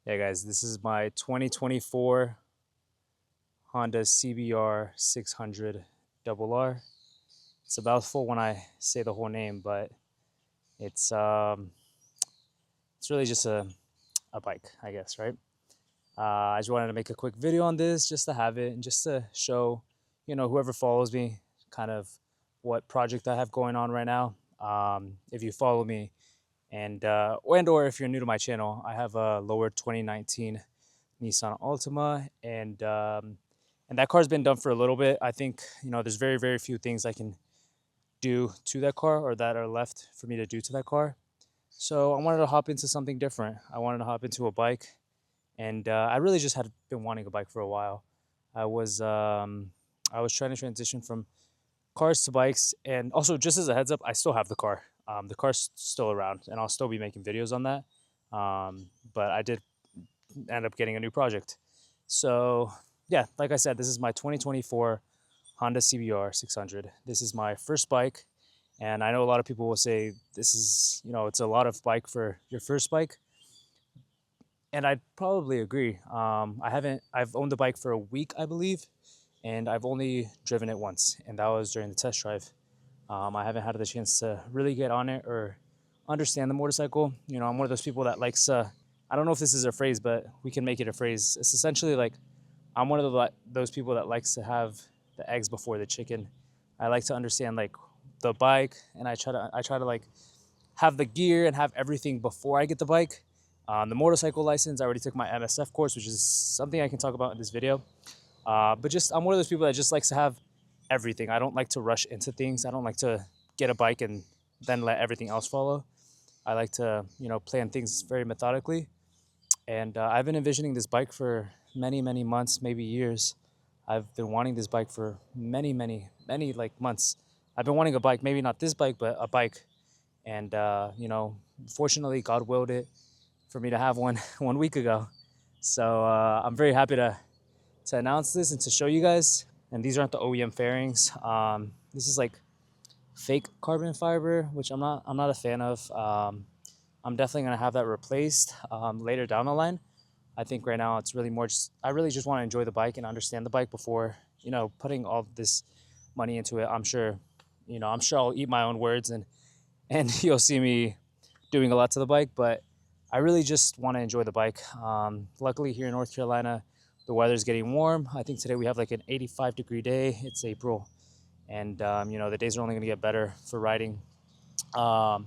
Yeah, guys, this is my 2024 Honda CBR 600 double R. It's a mouthful when I say the whole name, but it's um, it's really just a bike, I guess, right? I just wanted to make a quick video on this just to have it and just to show, whoever follows me, kind of what project I have going on right now. If you follow me, and or if you're new to my channel, I have a lower 2019 Nissan Altima, and that car's been done for a little bit. I think there's very few things I can do to that car or that are left for me to do to that car. So I wanted to hop into something different. I wanted to hop into a bike, and I really just had been wanting a bike for a while. I was um, I was trying to transition from cars to bikes, and also just as a heads up, I still have the car. The car's still around, and I'll still be making videos on that. But I did end up getting a new project. So yeah, like I said, this is my 2024 Honda CBR 600. This is my first bike, and I know a lot of people will say this is, it's a lot of bike for your first bike, and I'd probably agree. I've owned the bike for a week, I believe, and I've only driven it once, and that was during the test drive. I haven't had the chance to really get on it or understand the motorcycle. I'm one of those people that likes. I don't know if this is a phrase, but we can make it a phrase. It's essentially like I'm one of those people that likes to have the eggs before the chicken. I like to understand like the bike, and I try to like have the gear and have everything before I get the bike. The motorcycle license, I already took my MSF course, which is something I can talk about in this video. But just I'm one of those people that just likes to have everything. I don't like to rush into things. I don't like to get a bike and then let everything else follow. I like to, plan things very methodically. And I've been envisioning this bike for many months, maybe years. I've been wanting this bike for many like months. I've been wanting a bike, maybe not this bike, but a bike. And fortunately, God willed it for me to have one 1 week ago. So I'm very happy to announce this and to show you guys. And these aren't the OEM fairings. This is like fake carbon fiber, which I'm not a fan of. I'm definitely gonna have that replaced later down the line. I think right now it's really more just I really just want to enjoy the bike and understand the bike before putting all this money into it. I'm sure I'll eat my own words and you'll see me doing a lot to the bike, but I really just want to enjoy the bike. Luckily, here in North Carolina, the weather's getting warm. I think today we have like an 85-degree day. It's April, and the days are only going to get better for riding. Um,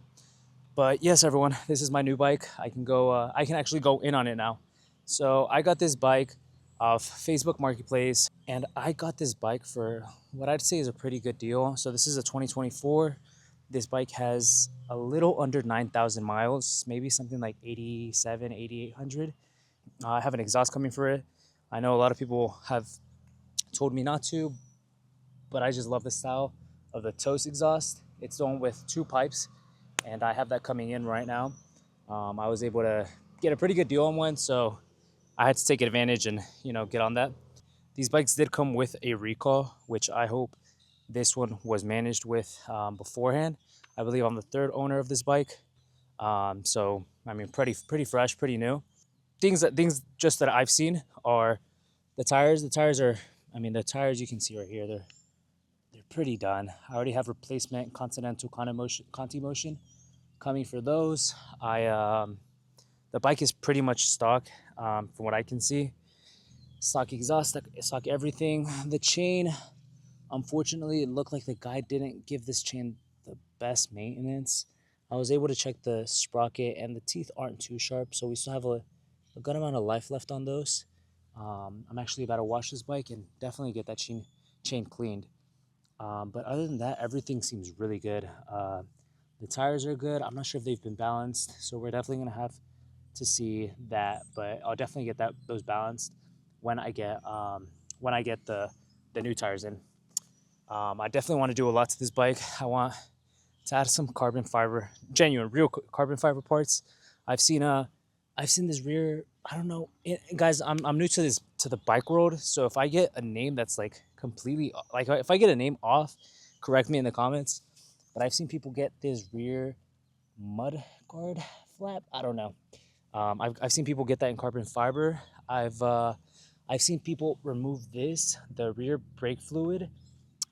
but yes, everyone, this is my new bike. I can go. I can actually go in on it now. So I got this bike off Facebook Marketplace, and I got this bike for what I'd say is a pretty good deal. So this is a 2024. This bike has a little under 9,000 miles, maybe something like 87, 8,800. I have an exhaust coming for it. I know a lot of people have told me not to, but I just love the style of the Toast exhaust. It's the one with two pipes, and I have that coming in right now. I was able to get a pretty good deal on one, so I had to take advantage and get on that. These bikes did come with a recall, which I hope this one was managed with beforehand. I believe I'm the third owner of this bike, so I mean, pretty fresh, pretty new. Things just that I've seen are the tires. The tires are, I mean, the tires you can see right here. They're pretty done. I already have replacement Continental Conti Motion coming for those. The bike is pretty much stock from what I can see. Stock exhaust, stock everything. The chain, unfortunately, it looked like the guy didn't give this chain the best maintenance. I was able to check the sprocket, and the teeth aren't too sharp, so we still have a good amount of life left on those. I'm actually about to wash this bike and definitely get that chain cleaned. But other than that, everything seems really good. The tires are good. I'm not sure if they've been balanced, so we're definitely gonna have to see that. But I'll definitely get those balanced when I get the new tires in. I definitely want to do a lot to this bike. I want to add some carbon fiber, genuine, real carbon fiber parts. I've seen I've seen this rear. I don't know, guys. I'm new to the bike world, so if I get a name that's like completely like if I get a name off, correct me in the comments. But I've seen people get this rear mud guard flap. I don't know. I've seen people get that in carbon fiber. I've seen people remove the rear brake fluid,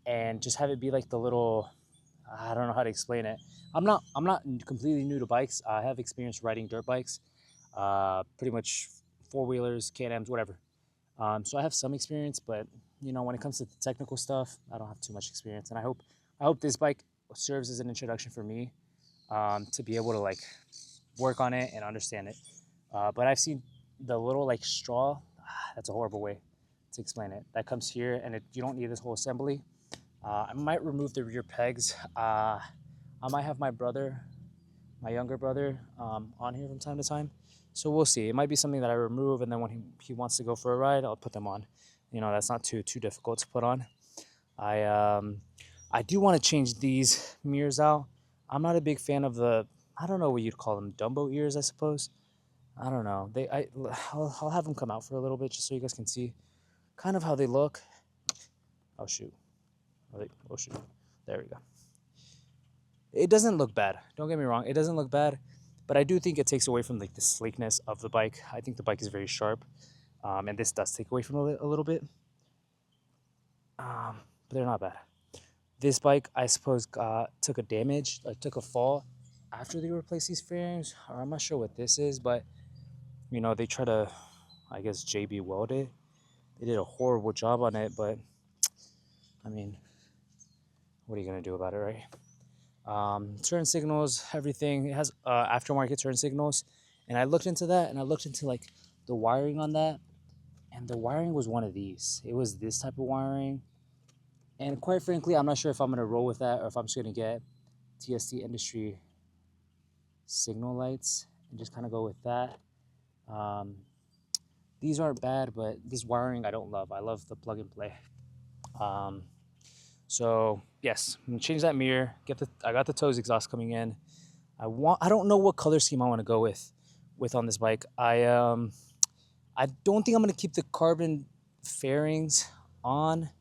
and just have it be like the little, I don't know how to explain it. I'm not completely new to bikes. I have experience riding dirt bikes, pretty much four wheelers, Can-Ams, whatever. So I have some experience, but when it comes to the technical stuff, I don't have too much experience. And I hope this bike serves as an introduction for me, to be able to like work on it and understand it. But I've seen the little like straw. That's a horrible way to explain it. That comes here, and you don't need this whole assembly. I might remove the rear pegs. I might have my younger brother, on here from time to time. So we'll see. It might be something that I remove, and then when he wants to go for a ride, I'll put them on. That's not too difficult to put on. I I do want to change these mirrors out. I'm not a big fan of I don't know what you'd call them, Dumbo ears, I suppose. I don't know. I'll have them come out for a little bit just so you guys can see kind of how they look. Oh shoot. Oh shoot. There we go. It doesn't look bad. Don't get me wrong. It doesn't look bad, but I do think it takes away from like the sleekness of the bike. I think the bike is very sharp, and this does take away from a little bit. But they're not bad. This bike, I suppose, took took a fall after they replaced these fairings. Or I'm not sure what this is, but they try to, I guess, JB weld it. They did a horrible job on it, but I mean, what are you gonna do about it, right? Turn signals, everything. It has aftermarket turn signals, and I looked into that, and I looked into like the wiring on that, and the wiring was one of these. It was this type of wiring, and quite frankly, I'm not sure if I'm gonna roll with that or if I'm just gonna get TST Industry signal lights and just kind of go with that. Um, these aren't bad, but this wiring I don't love. I love the plug and play. Um, So yes, I'm gonna change that mirror. I got the Toes exhaust coming in. I don't know what color scheme I want to go with on this bike. I don't think I'm gonna keep the carbon fairings on.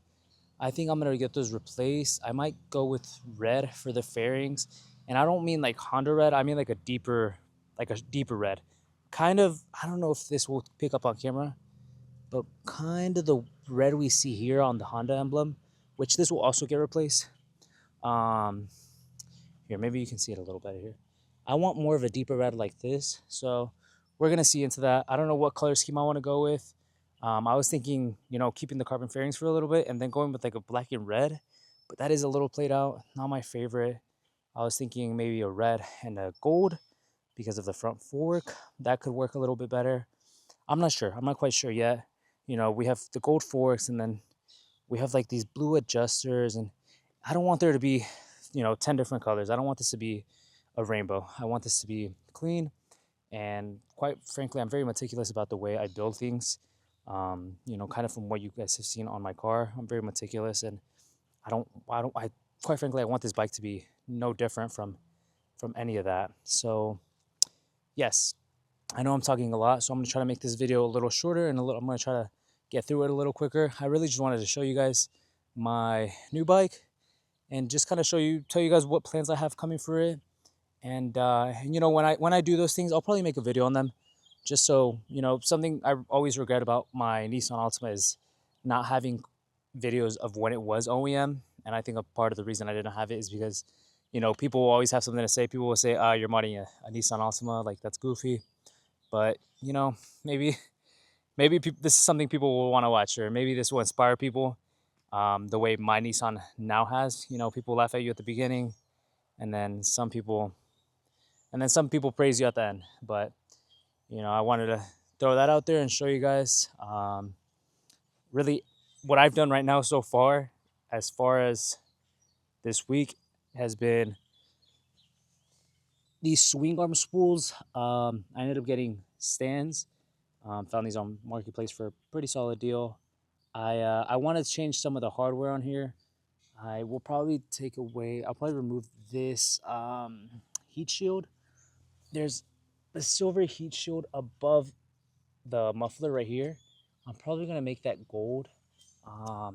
I think I'm gonna get those replaced. I might go with red for the fairings, and I don't mean like Honda red. I mean like a deeper red. Kind of. I don't know if this will pick up on camera, but kind of the red we see here on the Honda emblem, which this will also get replaced. Um, Here, maybe you can see it a little better here. I want more of a deeper red like this, so we're gonna see into that. I don't know what color scheme I want to go with. I was thinking, keeping the carbon fairings for a little bit and then going with like a black and red, but that is a little played out. Not my favorite. I was thinking maybe a red and a gold because of the front fork. That could work a little bit better. I'm not sure. I'm not quite sure yet. We have the gold forks, and then we have like these blue adjusters, and I don't want there to be 10 different colors. I don't want this to be a rainbow. I want this to be clean, and quite frankly, I'm very meticulous about the way I build things. Kind of from what you guys have seen on my car, I'm very meticulous, and I quite frankly, I want this bike to be no different from any of that. So yes, I know I'm talking a lot, so I'm gonna try to make this video a little shorter, and I'm gonna try to get through it a little quicker. I really just wanted to show you guys my new bike and just kind of tell you guys what plans I have coming for it. And when I do those things, I'll probably make a video on them. Just so something I always regret about my Nissan Altima is not having videos of when it was OEM. And I think a part of the reason I didn't have it is because people will always have something to say. People will say, you're modding a Nissan Altima, like that's goofy. But maybe this is something people will want to watch, or maybe this will inspire people, the way my Nissan now has. People laugh at you at the beginning, and then some people praise you at the end. But I wanted to throw that out there and show you guys, really what I've done right now so far, as far as this week, has been these swing arm spools. I ended up getting stands. Found these on Marketplace for a pretty solid deal. I want to change some of the hardware on here. I will probably I'll probably remove this heat shield. There's a silver heat shield above the muffler right here. I'm probably going to make that gold. I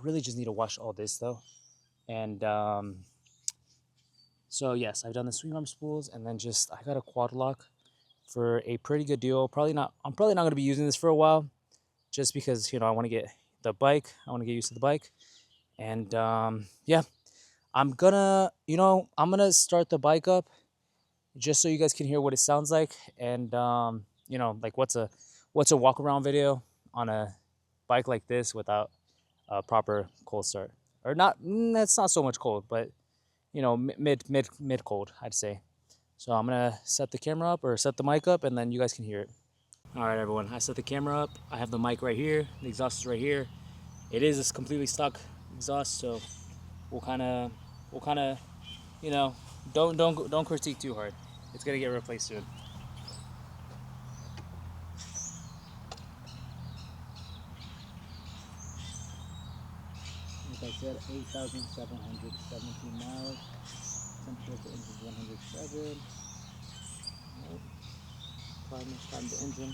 really just need to wash all this though. And so yes, I've done the swing arm spools, and then I got a quad lock for a pretty good deal. I'm probably not going to be using this for a while, just because I want to get the bike. I want to get used to the bike, and yeah, I'm gonna start the bike up just so you guys can hear what it sounds like, and like what's a walk around video on a bike like this without a proper cold start, or not. That's not so much cold, but mid cold, I'd say. So I'm gonna set the camera up, or set the mic up, and then you guys can hear it. All right, everyone. I set the camera up. I have the mic right here. The exhaust is right here. It is a completely stock exhaust, so we'll kind of, you know, don't critique too hard. It's gonna get replaced soon. Like I said, 8,717 miles. Temperature of the engine is 107. Nope. Time the engine.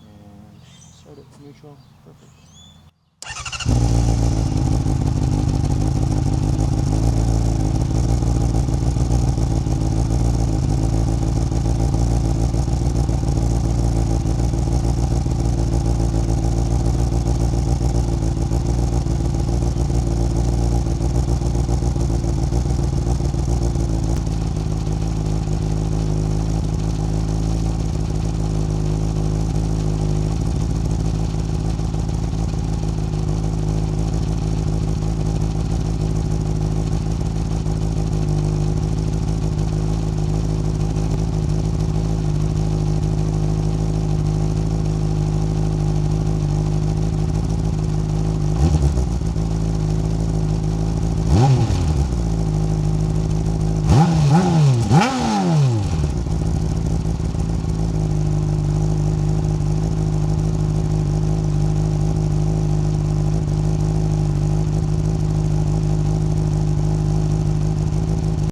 And start it neutral. Perfect.